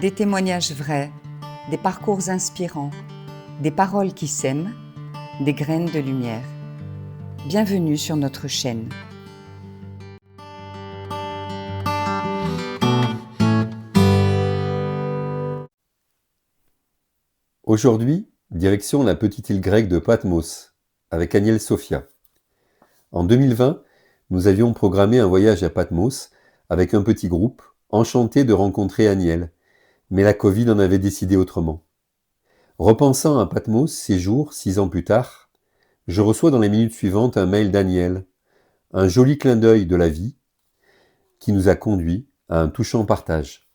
Des témoignages vrais, des parcours inspirants, des paroles qui sèment, des graines de lumière. Bienvenue sur notre chaîne. Aujourd'hui, direction la petite île grecque de Patmos, avec Agnès Sophia. En 2020, nous avions programmé un voyage à Patmos avec un petit groupe, enchanté de rencontrer Agnès, mais la Covid en avait décidé autrement. Repensant à Patmos ces jours, 6 ans plus tard, je reçois dans les minutes suivantes un mail d'Agnès, un joli clin d'œil de la vie, qui nous a conduits à un touchant partage.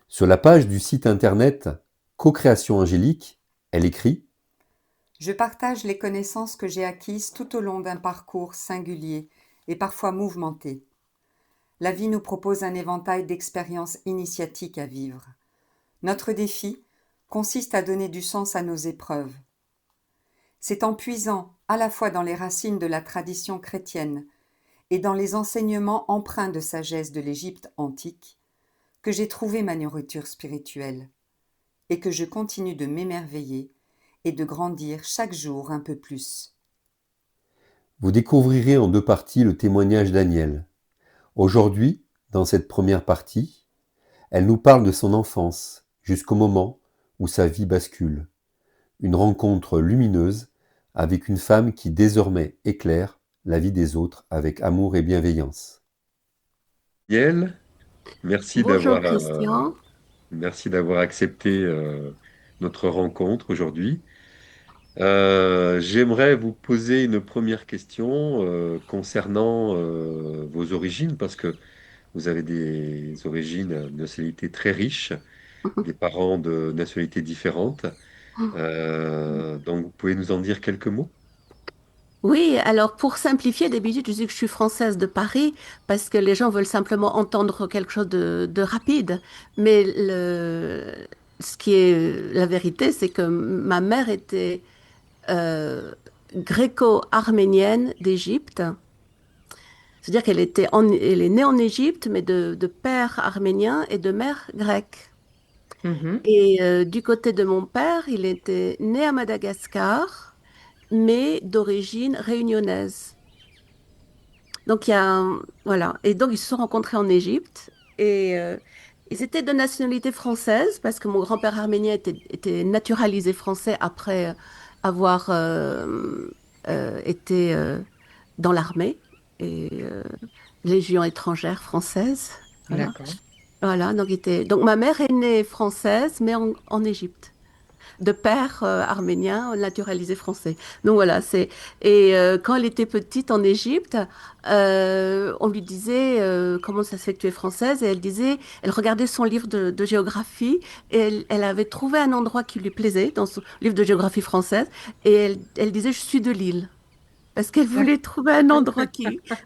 Sur la page du site internet Co-création angélique, elle écrit « Je partage les connaissances que j'ai acquises tout au long d'un parcours singulier et parfois mouvementé. La vie nous propose un éventail d'expériences initiatiques à vivre. Notre défi consiste à donner du sens à nos épreuves. C'est en puisant à la fois dans les racines de la tradition chrétienne et dans les enseignements empreints de sagesse de l'Égypte antique que j'ai trouvé ma nourriture spirituelle et que je continue de m'émerveiller et de grandir chaque jour un peu plus. » Vous découvrirez en 2 parties le témoignage d'Agnès. Aujourd'hui, dans cette première partie, elle nous parle de son enfance jusqu'au moment où sa vie bascule. Une rencontre lumineuse avec une femme qui désormais éclaire la vie des autres avec amour et bienveillance. Yael, merci Bonjour d'avoir Christian. accepté notre rencontre aujourd'hui. J'aimerais vous poser une première question concernant vos origines, parce que vous avez des origines, une nationalité très riche, des parents de nationalités différentes. Donc, vous pouvez nous en dire quelques mots? Oui, alors pour simplifier, d'habitude je dis que je suis française de Paris parce que les gens veulent simplement entendre quelque chose de rapide. Mais ce qui est la vérité, c'est que ma mère était euh, gréco-arménienne d'Égypte. C'est-à-dire elle est née en Égypte, mais de père arménien et de mère grecque. Mhm. Et du côté de mon père, il était né à Madagascar, mais d'origine réunionnaise. Donc, voilà. Et donc, ils se sont rencontrés en Égypte. Et ils étaient de nationalité française, parce que mon grand-père arménien était naturalisé français après avoir été dans l'armée et Légion étrangère française. Voilà. D'accord. Voilà. Donc, ma mère est née française, mais en Égypte de père arménien naturalisé français. Donc voilà, quand elle était petite en Égypte, on lui disait comment ça se fait que tu es française et elle regardait son livre de géographie et elle avait trouvé un endroit qui lui plaisait dans son livre de géographie française et elle disait je suis de Lille. Parce qu'elle voulait trouver un endroit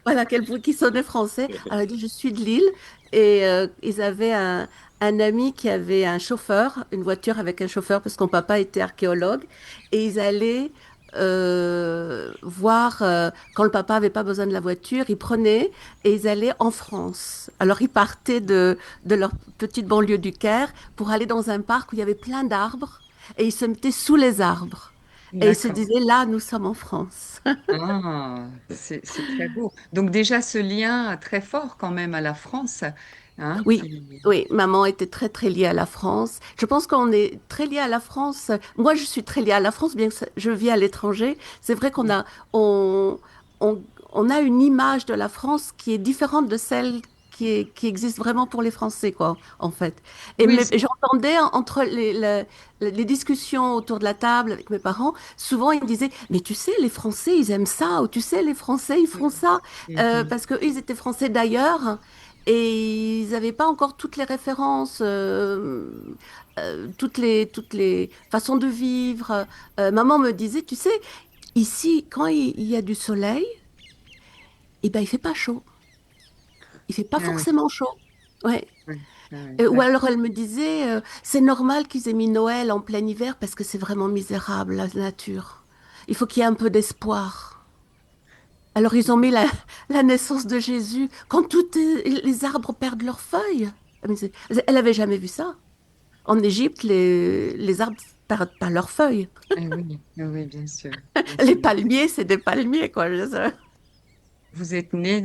voilà, qui sonnait français. Elle a dit, je suis de Lille. Et ils avaient un ami qui avait un chauffeur, une voiture avec un chauffeur, parce que mon papa était archéologue. Et ils allaient voir, quand le papa avait pas besoin de la voiture, ils prenaient et ils allaient en France. Alors ils partaient de leur petite banlieue du Caire pour aller dans un parc où il y avait plein d'arbres. Et ils se mettaient sous les arbres. Et ils se D'accord. disaient, là, nous sommes en France. Ah, c'est très beau. Donc déjà ce lien très fort quand même à la France, hein, Oui, qui... oui, maman était très très liée à la France. Je pense qu'on est très lié à la France. Moi, je suis très liée à la France, bien que je vis à l'étranger. C'est vrai on, on, on a une image de la France qui est différente de celle qui existe vraiment pour les Français, quoi, en fait. Oui, Et j'entendais entre les discussions autour de la table avec mes parents, souvent ils me disaient, mais tu sais, les Français, ils aiment ça, ou tu sais, les Français, ils font ça, mhm. parce qu'eux, ils étaient Français d'ailleurs. Et ils n'avaient pas encore toutes les références, toutes les façons de vivre. Maman me disait, tu sais, ici, quand il y a du soleil, eh ben, il fait pas chaud. Il fait pas Ah oui, forcément chaud. Ouais. oui, ah oui, Ou d'accord. alors elle me disait, c'est normal qu'ils aient mis Noël en plein hiver parce que c'est vraiment misérable, la nature. Il faut qu'il y ait un peu d'espoir. Alors ils ont mis la naissance de Jésus quand les arbres perdent leurs feuilles. Elle avait jamais vu ça. En Égypte, les arbres perdent pas leurs feuilles. Eh oui, oui, bien sûr, bien Les sûr. palmiers, c'est des palmiers, quoi. Vous êtes né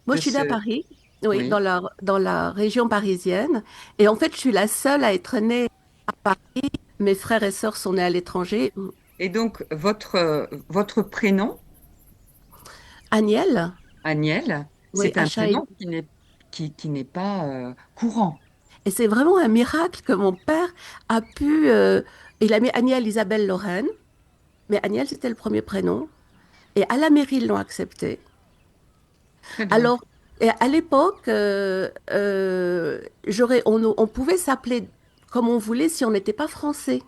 Moi, de je suis née à ce... Paris, oui, Oui. dans la région parisienne. Et en fait, je suis la seule à être née à Paris. Mes frères et sœurs sont nés à l'étranger. Et donc, votre prénom, Agnès, Agnès, oui, c'est un H-A-I. prénom qui n'est pas courant. Et c'est vraiment un miracle que mon père a pu. Il a mis Agnès Isabelle Lorraine, mais Agnès, c'était le premier prénom. Et à la mairie, ils l'ont accepté. Très bien. Alors, et à l'époque, on pouvait s'appeler comme on voulait si on n'était pas français.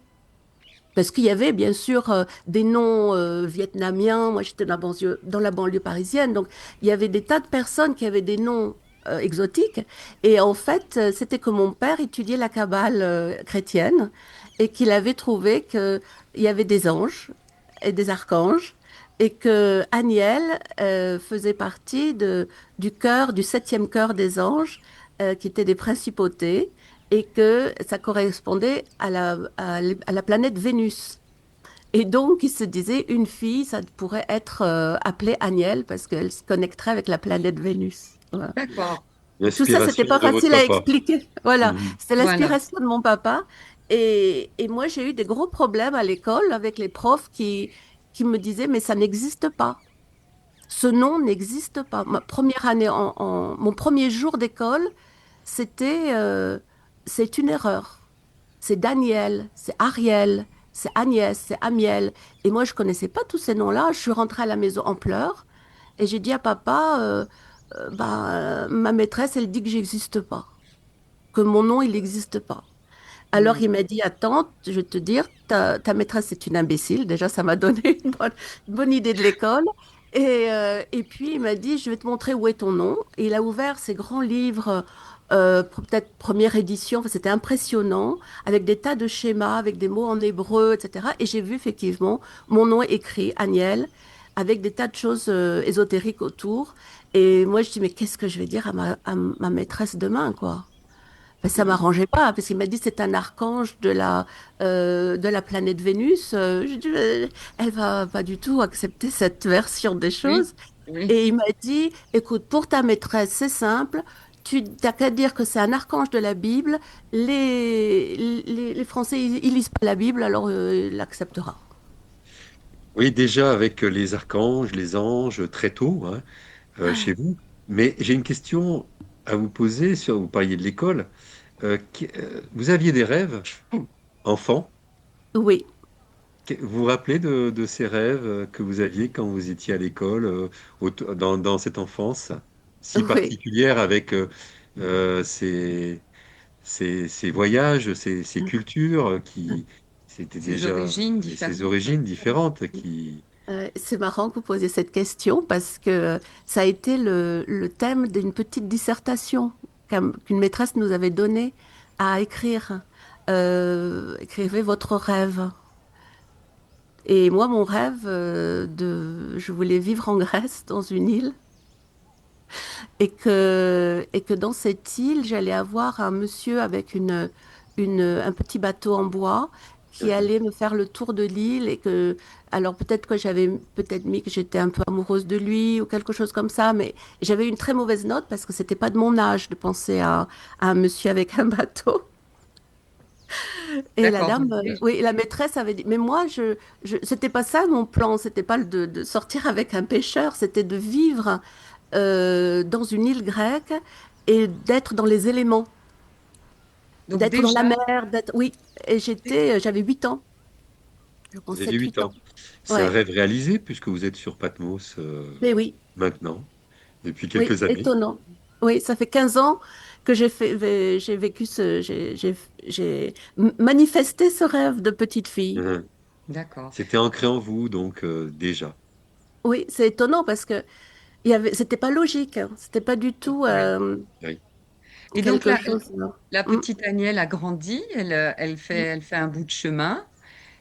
Parce qu'il y avait bien sûr des noms vietnamiens. Moi, j'étais dans la banlieue parisienne. Donc, il y avait des tas de personnes qui avaient des noms exotiques. Et en fait, c'était que mon père étudiait la Kabbale chrétienne et qu'il avait trouvé qu'il y avait des anges et des archanges et que Aniel faisait partie du chœur, du septième chœur des anges, qui étaient des principautés et que ça correspondait à la planète Vénus. Et donc, il se disait, une fille, ça pourrait être appelée Aniel parce qu'elle se connecterait avec la planète Vénus. Voilà. D'accord. Tout ça, c'était L'inspiration pas de votre facile à papa. expliquer. Voilà, Mhm. c'était Voilà. l'inspiration de mon papa. Et moi, j'ai eu des gros problèmes à l'école avec les profs qui me disaient, mais ça n'existe pas. Ce nom n'existe pas. Ma première année, mon premier jour d'école, c'était, c'est une erreur. C'est Daniel, c'est Ariel, c'est Agnès, c'est Amiel. Et moi, je connaissais pas tous ces noms-là. Je suis rentrée à la maison en pleurs et j'ai dit à papa, ma maîtresse, elle dit que j'existe pas, que mon nom, il n'existe pas. Alors Hmm. il m'a dit, attends, je vais te dire, ta maîtresse est une imbécile. Déjà, ça m'a donné une bonne idée de l'école. Et puis il m'a dit, je vais te montrer où est ton nom. Et il a ouvert ces grands livres, peut-être première édition, enfin, c'était impressionnant, avec des tas de schémas, avec des mots en hébreu, etc. Et j'ai vu effectivement mon nom écrit, Aniel, avec des tas de choses ésotériques autour. Et moi, je dis, mais qu'est-ce que je vais dire à ma maîtresse demain, quoi? Ben, ça Mhm. m'arrangeait pas, parce qu'il m'a dit c'est un archange de la planète Vénus. Je dis, elle va pas du tout accepter cette version des Oui, choses. oui. Et il m'a dit, écoute, pour ta maîtresse, c'est simple. Tu n'as qu'à dire que c'est un archange de la Bible. Les Français, ils lisent pas la Bible, alors il l'acceptera. Oui, déjà avec les archanges, les anges, très tôt, hein, chez vous. Mais j'ai une question à vous poser sur, vous parliez de l'école. Vous aviez des rêves, enfant? Oui, Vous vous rappelez de ces rêves que vous aviez quand vous étiez à l'école, dans cette enfance si oui. particulière avec ces, ces voyages, ces cultures c'était Ces déjà origines ces différentes. origines différentes qui... C'est marrant que vous posiez cette question parce que ça a été le thème d'une petite dissertation qu'une maîtresse nous avait donnée à écrire. Écrivez votre rêve. Et moi, mon rêve, je voulais vivre en Grèce, dans une île, et que dans cette île, j'allais avoir un monsieur avec un petit bateau en bois qui allait me faire le tour de l'île et que, alors peut-être que j'avais peut-être mis que j'étais un peu amoureuse de lui ou quelque chose comme ça, mais j'avais une très mauvaise note parce que c'était pas de mon âge de penser à un monsieur avec un bateau. Et la D'accord. dame, Oui. oui, la maîtresse avait dit, mais moi, c'était pas ça mon plan, c'était pas de sortir avec un pêcheur, c'était de vivre dans une île grecque et d'être dans les éléments, Donc d'être dans la déjà, mer, d'être, oui. Et j'avais 8 ans, je pense Vous avez 8 7-8 ans. ans. C'est un Ouais, rêve réalisé puisque vous êtes sur Patmos mais oui, maintenant, depuis oui, quelques années. étonnant. Oui, ça fait 15 ans que j'ai vécu j'ai manifesté ce rêve de petite fille. Mhm. d'accord. C'était ancré en vous, donc déjà. Oui, c'est étonnant parce que c'était pas logique, hein. C'était pas du tout Oui. Oui. Et donc quelque chose. la Mm. petite Agnelle a grandi, elle fait un bout de chemin,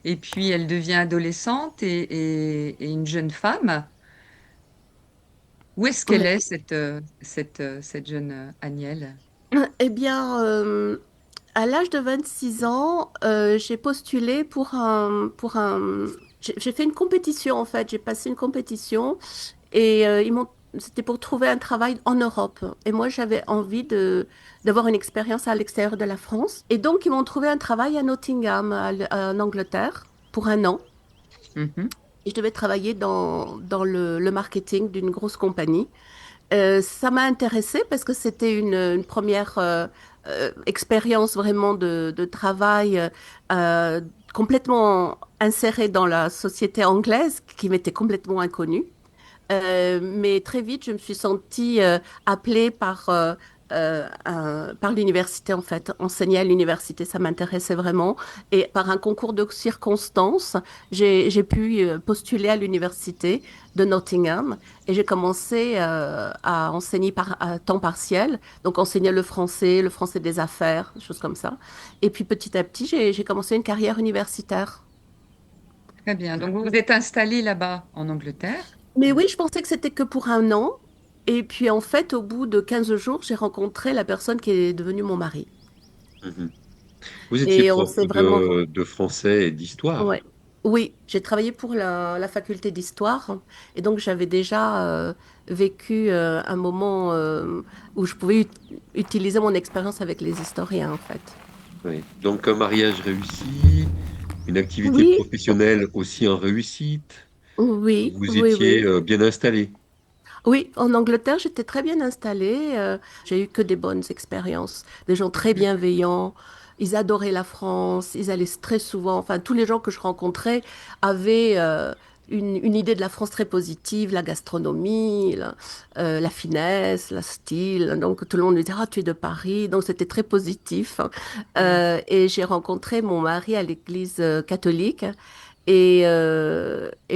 et puis elle devient adolescente et une jeune femme. Où est-ce qu'elle Ouais. est, cette jeune Agnelle? Eh bien, à l'âge de 26 ans, j'ai postulé j'ai fait une compétition en fait. J'ai passé une compétition et c'était pour trouver un travail en Europe. Et moi, j'avais envie d'avoir une expérience à l'extérieur de la France. Et donc, ils m'ont trouvé un travail à Nottingham, en Angleterre, pour un an. Mhm. Et je devais travailler dans le marketing d'une grosse compagnie. Ça m'a intéressée parce que c'était une première expérience vraiment de travail euh, complètement insérée dans la société anglaise qui m'était complètement inconnue. Mais très vite, je me suis sentie appelée par l'université, en fait. Enseigner à l'université, ça m'intéressait vraiment. Et par un concours de circonstances, j'ai pu postuler à l'université de Nottingham et j'ai commencé à enseigner à temps partiel. Donc, enseigner le français des affaires, des choses comme ça. Et puis, petit à petit, j'ai commencé une carrière universitaire. Très bien. Donc, vous vous êtes installé là-bas en Angleterre. Mais oui, je pensais que c'était que pour un an. Et puis en fait, au bout de 15 jours, j'ai rencontré la personne qui est devenue mon mari. Mhm. Vous étiez Et on prof s'est vraiment... de français et d'histoire. Ouais. Oui, j'ai travaillé pour la faculté d'histoire. Et donc j'avais déjà vécu un moment où je pouvais utiliser mon expérience avec les historiens, en fait. Oui. Donc un mariage réussi, une activité Oui, professionnelle aussi en réussite. oui, Vous oui, étiez oui. bien installé. Oui, en Angleterre, j'étais très bien installée. J'ai eu que des bonnes expériences. Des gens très Mhm. bienveillants. Ils adoraient la France. Ils allaient très souvent. Enfin, tous les gens que je rencontrais avaient une idée de la France très positive, la gastronomie, la finesse, la style. Donc, tout le monde me disait, ah, tu es de Paris. Donc, c'était très positif. Oui. Et j'ai rencontré mon mari à l'église catholique. Et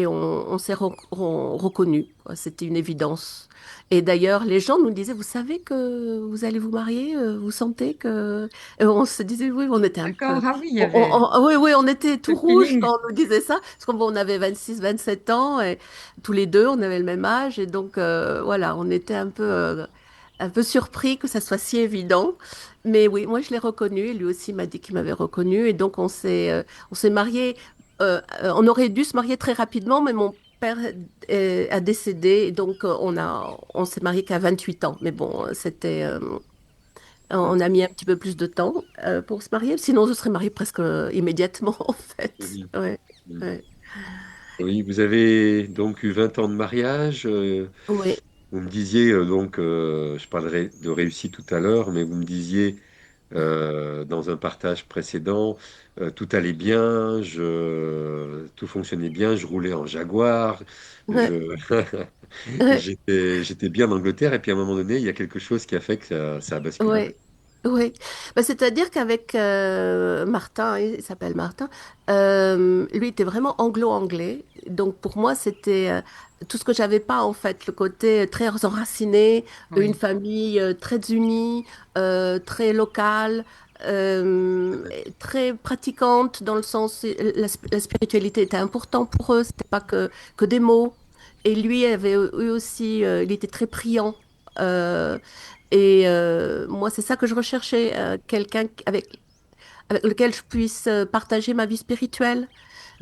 on s'est reconnus, quoi. C'était une évidence. Et d'ailleurs, les gens nous disaient, vous savez que vous allez vous marier, vous sentez que... Et on se disait, oui, on était un D'accord. peu... Ah oui, il y avait Oui, oui, on était ce tout rouge feeling. quand on nous disait ça, parce qu'on avait 26, 27 ans, et tous les deux, on avait le même âge, et donc voilà, on était un peu surpris que ça soit si évident. Mais oui, moi, je l'ai reconnu, et lui aussi m'a dit qu'il m'avait reconnu, et donc on s'est mariés. On aurait dû se marier très rapidement, mais mon père a décédé, et donc on s'est marié qu'à 28 ans. Mais bon, on a mis un petit peu plus de temps pour se marier, sinon on se serait marié presque immédiatement, en fait. Mhm. Ouais, Mhm. ouais, Oui, vous avez donc eu 20 ans de mariage. ouais, Vous me disiez, je parlerai de réussite tout à l'heure, mais vous me disiez dans un partage précédent, tout allait bien, tout fonctionnait bien, je roulais en Jaguar, ouais, je, ouais. j'étais bien en Angleterre, et puis à un moment donné, il y a quelque chose qui a fait que ça a basculé. Ouais, ouais. Bah, c'est-à-dire qu'avec Martin, il s'appelle Martin, lui était vraiment anglo-anglais. Donc pour moi, c'était tout ce que j'avais pas en fait, le côté très enraciné, une Oui. famille très unie, très locale, et très pratiquante dans le sens, la spiritualité était importante pour eux, c'était pas que des mots. Et lui avait eu aussi, il était très priant. Euh, moi, c'est ça que je recherchais, avec lequel je puisse partager ma vie spirituelle.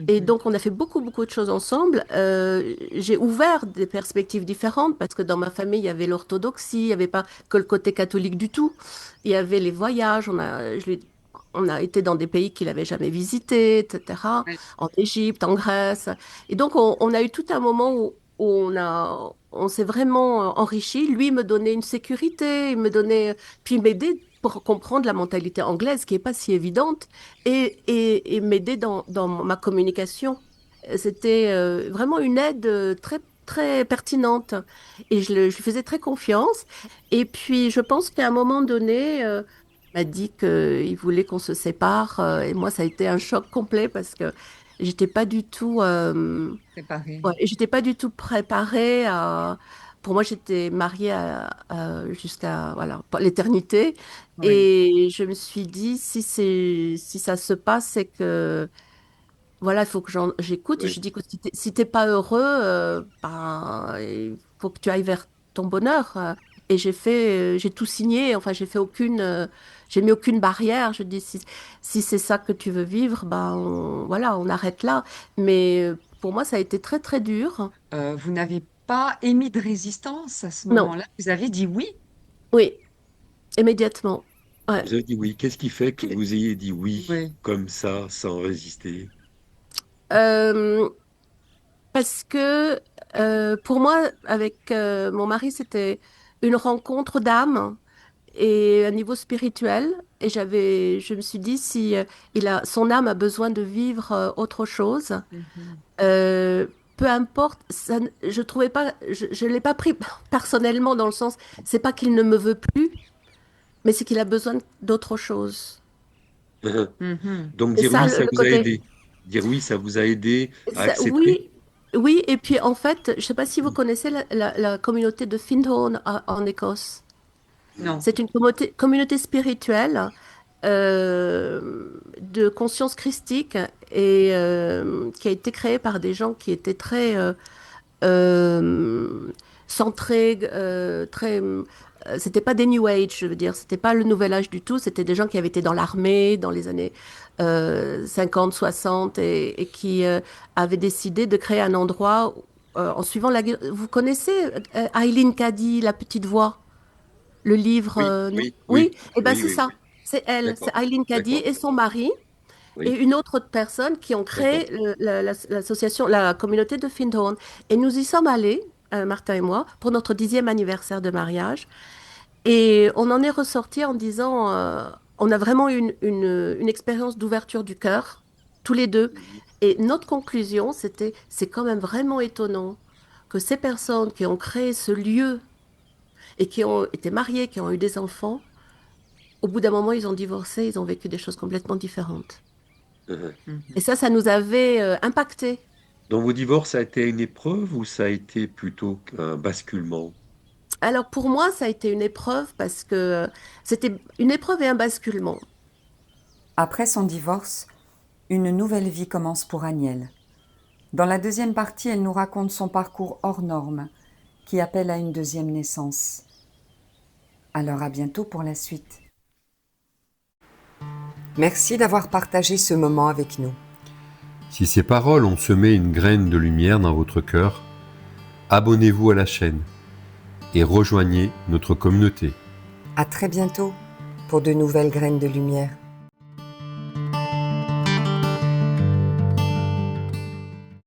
Et Mhm. donc, on a fait beaucoup, beaucoup de choses ensemble. J'ai ouvert des perspectives différentes parce que dans ma famille, il y avait l'orthodoxie, il n'y avait pas que le côté catholique du tout. Il y avait les voyages. On a été dans des pays qu'il n'avait jamais visités, etc. Oui. En Égypte, en Grèce. Et donc, on a eu tout un moment où on s'est vraiment enrichi. Lui me donnait une sécurité, puis m'aider pour comprendre la mentalité anglaise qui n'est pas si évidente et m'aider dans ma communication. C'était vraiment une aide très, très pertinente et je lui faisais très confiance. Et puis, je pense qu'à un moment donné, il m'a dit qu'il voulait qu'on se sépare et moi, ça a été un choc complet parce que j'étais pas du tout, Préparé. ouais, j'étais pas du tout préparée à... Pour moi, j'étais mariée jusqu'à voilà, pour l'éternité. Oui. Et je me suis dit, si ça se passe, c'est que voilà, il faut que j'écoute. Et Oui. je dis que si t'es pas heureux, ben, il faut que tu ailles vers ton bonheur. Et j'ai tout signé. Enfin, j'ai mis aucune barrière. Je dis, si c'est ça que tu veux vivre, ben, voilà, on arrête là. Mais pour moi, ça a été très, très dur. Vous n'avez pas émis de résistance à ce Non, moment-là? Vous avez dit oui? oui, immédiatement. Ouais. Vous avez dit oui. Qu'est-ce qui fait que vous ayez dit oui Oui. comme ça, sans résister? Euh, Parce que pour moi, avec mon mari, c'était une rencontre d'âme et un niveau spirituel. Et je me suis dit, si son âme a besoin de vivre autre chose, Mhm. euh, peu importe, je trouvais pas, je l'ai pas pris personnellement dans le sens, c'est pas qu'il ne me veut plus, mais c'est qu'il a besoin d'autre chose. Mhm. Donc C'est dire ça oui, ça le vous a côté. aidé. Dire oui, ça vous a aidé à accepter. Oui, oui. Et puis en fait, je sais pas si vous connaissez la communauté de Findhorn en Écosse. Non. C'est une communauté spirituelle de conscience christique et qui a été créée par des gens qui étaient très euh, centrés, c'était pas des New Age, je veux dire, c'était pas le nouvel âge du tout, c'était des gens qui avaient été dans l'armée dans les années 50, 60 et qui avaient décidé de créer un endroit en suivant la guerre. Vous connaissez Eileen Cady, La Petite Voix? Le livre, Oui, non? oui, Oui, oui, et ben oui, c'est oui, ça. oui. C'est elle, c'est D'accord, Eileen Cady d'accord. et son mari et Oui, une autre personne qui ont d'accord. créé l'association, la communauté de Findhorn. Et nous y sommes allés, Martin et moi, pour notre 10e anniversaire de mariage. Et on en est ressorti en disant, on a vraiment eu une expérience d'ouverture du cœur, tous les deux. Mhm. Et notre conclusion, c'est quand même vraiment étonnant que ces personnes qui ont créé ce lieu et qui ont été mariées, qui ont eu des enfants, au bout d'un moment, ils ont divorcé, ils ont vécu des choses complètement différentes. Mhm. Et Mhm. ça nous avait impacté. Donc vos divorces, ça a été une épreuve ou ça a été plutôt un basculement? Alors pour moi, ça a été une épreuve parce que c'était une épreuve et un basculement. Après son divorce, une nouvelle vie commence pour Agnès. Dans la deuxième partie, elle nous raconte son parcours hors norme, qui appelle à une deuxième naissance. Alors à bientôt pour la suite. Merci d'avoir partagé ce moment avec nous. Si ces paroles ont semé une graine de lumière dans votre cœur, abonnez-vous à la chaîne et rejoignez notre communauté. À très bientôt pour de nouvelles graines de lumière.